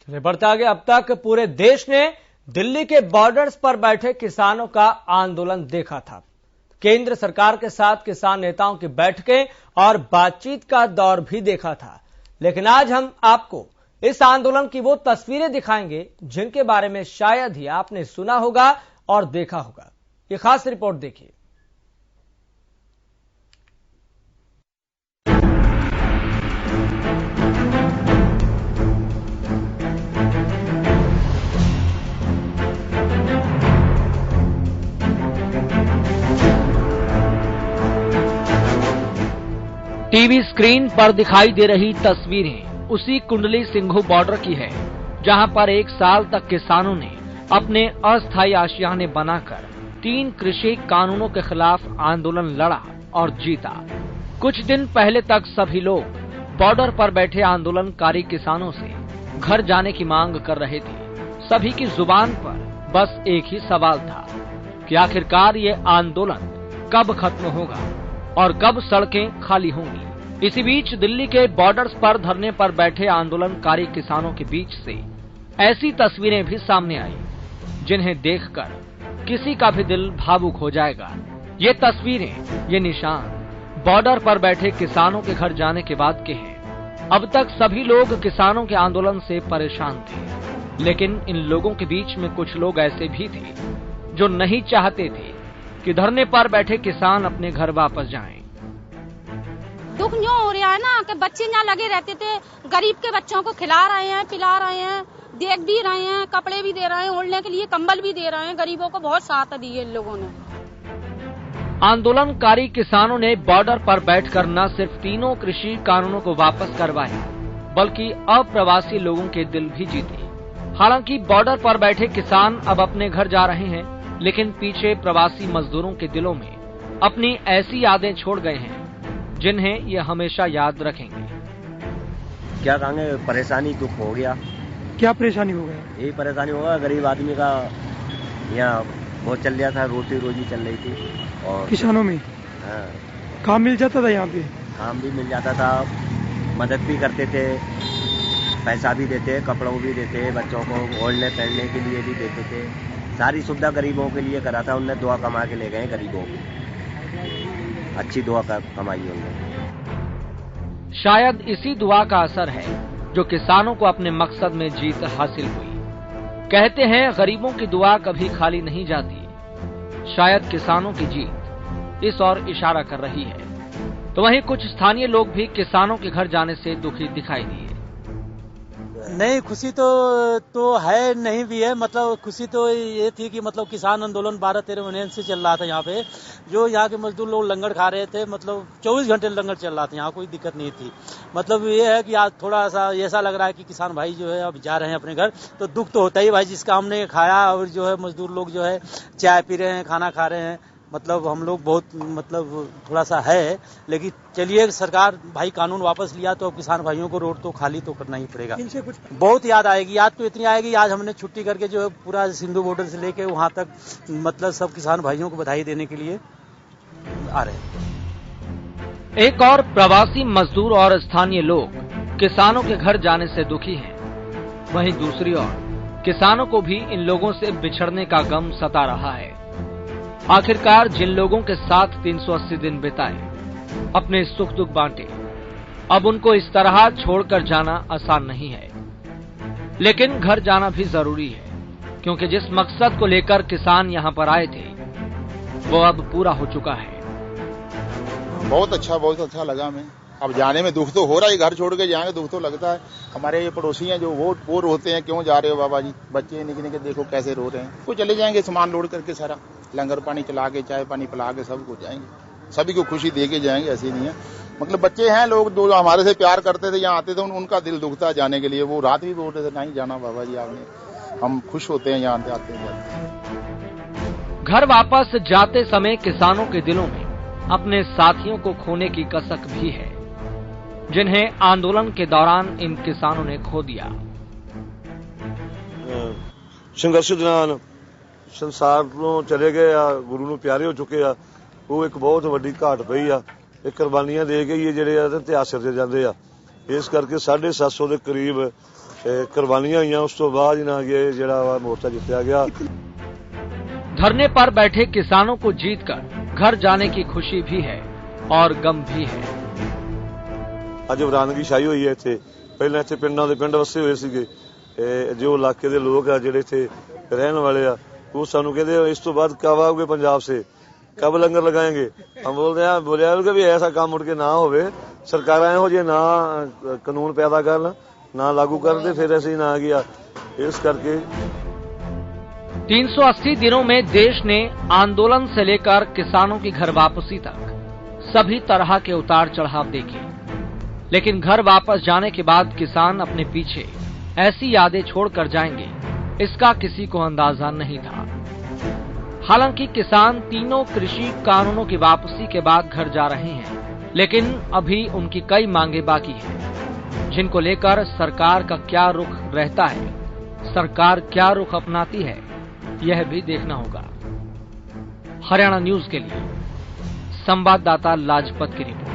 चलिए बढ़ते आगे। अब तक पूरे देश ने दिल्ली के बॉर्डर्स पर बैठे किसानों का आंदोलन देखा था। केंद्र सरकार के साथ किसान नेताओं की बैठकें और बातचीत का दौर भी देखा था। लेकिन आज हम आपको इस आंदोलन की वो तस्वीरें दिखाएंगे जिनके बारे में शायद ही आपने सुना होगा और देखा होगा। ये खास रिपोर्ट देखिए। टीवी स्क्रीन पर दिखाई दे रही तस्वीरें उसी कुंडली सिंघू बॉर्डर की है, जहां पर 1 साल तक किसानों ने अपने अस्थायी आशियाने बनाकर 3 कृषि कानूनों के खिलाफ आंदोलन लड़ा और जीता। कुछ दिन पहले तक सभी लोग बॉर्डर पर बैठे आंदोलनकारी किसानों से घर जाने की मांग कर रहे थे। सभी की जुबान पर बस एक ही सवाल था कि आखिरकार ये आंदोलन कब खत्म होगा और कब सड़कें खाली होंगी। इसी बीच दिल्ली के बॉर्डर्स पर धरने पर बैठे आंदोलनकारी किसानों के बीच से ऐसी तस्वीरें भी सामने आई जिन्हें देखकर किसी का भी दिल भावुक हो जाएगा। ये तस्वीरें, ये निशान बॉर्डर पर बैठे किसानों के घर जाने के बाद के हैं। अब तक सभी लोग किसानों के आंदोलन से परेशान थे, लेकिन इन लोगों के बीच में कुछ लोग ऐसे भी थे जो नहीं चाहते थे कि धरने पर बैठे किसान अपने घर वापस जाएं। दुख यूं हो रहा है ना कि बच्चे यहाँ लगे रहते थे, गरीब के बच्चों को खिला रहे हैं, पिला रहे हैं, देख भी रहे हैं, कपड़े भी दे रहे हैं, ओढ़ने के लिए कंबल भी दे रहे हैं। गरीबों को बहुत साथ दिए इन लोगों ने। आंदोलनकारी किसानों ने बॉर्डर पर बैठकर न सिर्फ तीनों कृषि कानूनों को वापस करवाया, बल्कि अप्रवासी लोगों के दिल भी जीते। हालांकि बॉर्डर पर बैठे किसान अब अपने घर जा रहे हैं, लेकिन पीछे प्रवासी मजदूरों के दिलों में अपनी ऐसी यादें छोड़ गए हैं जिन्हें ये हमेशा याद रखेंगे। क्या कहेंगे, परेशानी दुख हो गया। क्या परेशानी हो गया? यही परेशानी होगा, गरीब आदमी का यहाँ बहुत चल रहा था, रोटी रोजी चल रही थी। और किसानों में काम मिल जाता था, यहाँ पे काम भी मिल जाता था, मदद भी करते थे, पैसा भी देते, कपड़ों भी देते, बच्चों को ओढ़ने पहनने के लिए भी देते थे। सारी सुविधा गरीबों के लिए करा था। उनने दुआ कमा के ले गए गरीबों की, अच्छी दुआ कमाई उन्होंने। शायद इसी दुआ का असर है जो किसानों को अपने मकसद में जीत हासिल हुई। कहते हैं गरीबों की दुआ कभी खाली नहीं जाती। शायद किसानों की जीत इस ओर इशारा कर रही है। तो वहीं कुछ स्थानीय लोग भी किसानों के घर जाने से दुखी दिखाई दिए। नहीं, खुशी तो है, नहीं भी है। मतलब खुशी तो ये थी कि मतलब किसान आंदोलन 12-13 महीने से चल रहा था यहाँ पे। जो यहाँ के मजदूर लोग लंगर खा रहे थे, मतलब 24 घंटे लंगर चल रहा था, यहाँ कोई दिक्कत नहीं थी। मतलब ये है कि आज थोड़ा सा ऐसा लग रहा है कि किसान भाई जो है अब जा रहे हैं अपने घर, तो दुख तो होता ही भाई, जिसका हमने खाया। और जो है मजदूर लोग जो है चाय पी रहे हैं, खाना खा रहे हैं। मतलब हम लोग बहुत मतलब थोड़ा सा है, लेकिन चलिए सरकार भाई कानून वापस लिया तो अब किसान भाइयों को रोड तो खाली तो करना ही पड़ेगा। इनसे कुछ बहुत याद आएगी। याद तो इतनी आएगी, आज हमने छुट्टी करके जो है पूरा सिंधु बॉर्डर से लेके वहां तक मतलब सब किसान भाइयों को बधाई देने के लिए आ रहे हैं। एक और प्रवासी मजदूर और स्थानीय लोग किसानों के घर जाने से दुखी हैं। वहीं दूसरी ओर किसानों को भी इन लोगों से बिछड़ने का गम सता रहा है। आखिरकार जिन लोगों के साथ 380 दिन बिताए, अपने सुख दुख बांटे, अब उनको इस तरह छोड़कर जाना आसान नहीं है। लेकिन घर जाना भी जरूरी है, क्योंकि जिस मकसद को लेकर किसान यहाँ पर आए थे वो अब पूरा हो चुका है। बहुत अच्छा लगा हमें। अब जाने में दुख तो हो रहा है, घर छोड़ के जाएंगे दुख तो लगता है। हमारे ये पड़ोसी हैं जो वो रोते हैं, क्यों जा रहे हो बाबा जी, बच्चे निकले के देखो कैसे रो रहे हैं। वो चले जाएंगे सामान लोड करके, सारा लंगर पानी चला के, चाय पानी पिला के सब कुछ जाएंगे। सभी को खुशी दे के जाएंगे, ऐसे नहीं है। मतलब बच्चे हैं लोग जो हमारे से प्यार करते थे, यहाँ आते थे, उनका दिल दुखता है जाने के लिए। वो रात भी बोल रहे थे नहीं जाना बाबा जी आपने। हम खुश होते हैं यहाँ आते हैं। घर वापस जाते समय किसानों के दिलों में अपने साथियों को खोने की कसक भी है, जिन्हें आंदोलन के दौरान इन किसानों ने खो दिया। संघर्ष दौरान संसार ਨੂੰ ਚਲੇ ਗਏ ਆ, ਗੁਰੂ ਨੂੰ ਪਿਆਰੇ ਹੋ ਚੁੱਕੇ ਆ। ਉਹ ਇੱਕ ਬਹੁਤ ਵੱਡੀ ਘਾਟ ਪਈ ਆ। ਇਹ ਕੁਰਬਾਨੀਆਂ ਦੇ ਕੇ ਹੀ ਜਿਹੜੇ ਆ ਇਤਿਹਾਸ ਸਿਰਜੇ ਜਾਂਦੇ ਆ। ਇਸ ਕਰਕੇ 750 ਦੇ ਕਰੀਬ कुर्बानियां हुई, उस तो बाद ही ना अगे जिहड़ा मोर्चा जितया गया। धरने पर बैठे किसानों को जीतकर घर जाने की खुशी भी है और गम भी है। अज वरानगी छाई हुई है इत्थे। पहले इत्थे पिंडां दे पिंड वसे हुए सीगे, जो इलाके दे लोग आ जिहड़े इत्थे रहन वाले आ, वो सानू कहते इस तो बाद कब आओगे पंजाब से, कब लंगर लगाएंगे। हम बोलिया कि भी ऐसा काम मुड़ के ना होवे, सरकार ਇਹੋ ਜਿਹੇ ना कानून पैदा करन ना लागू कर दे, फिर ऐसे ही ना गया। इस करके 380 दिनों में देश ने आंदोलन से लेकर किसानों की घर वापसी तक सभी तरह के उतार चढ़ाव देखे, लेकिन घर वापस जाने के बाद किसान अपने पीछे ऐसी यादें छोड़कर जाएंगे, इसका किसी को अंदाजा नहीं था। हालांकि किसान तीनों कृषि कानूनों की वापसी के बाद घर जा रहे हैं, लेकिन अभी उनकी कई मांगे बाकी हैं, जिनको लेकर सरकार का क्या रुख रहता है, सरकार क्या रुख अपनाती है, यह भी देखना होगा। हरियाणा न्यूज के लिए संवाददाता लाजपत की रिपोर्ट।